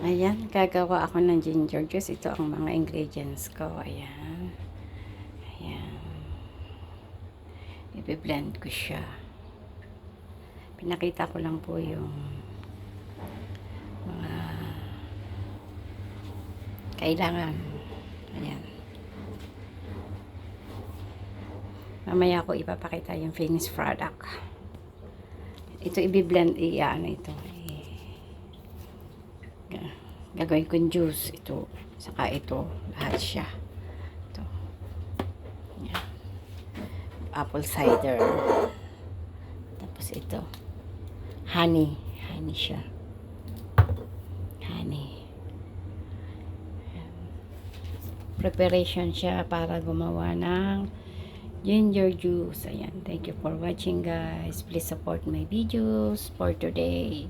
Ayan, gagawa ako ng ginger juice. Ito ang mga ingredients ko. Ayan. Ayan. I-blend ko siya. Pinakita ko lang po yung mga kailangan. Ayan. Mamaya ko ipapakita yung finished product. Ito i-blend, ano ito. Gagawin kong juice. Ito. Saka ito. Lahat siya. Ito. Ayan. Apple cider. Tapos ito. Honey. Honey siya. Honey. Preparation siya para gumawa ng ginger juice. Ayan. Thank you for watching, guys. Please support my videos for today.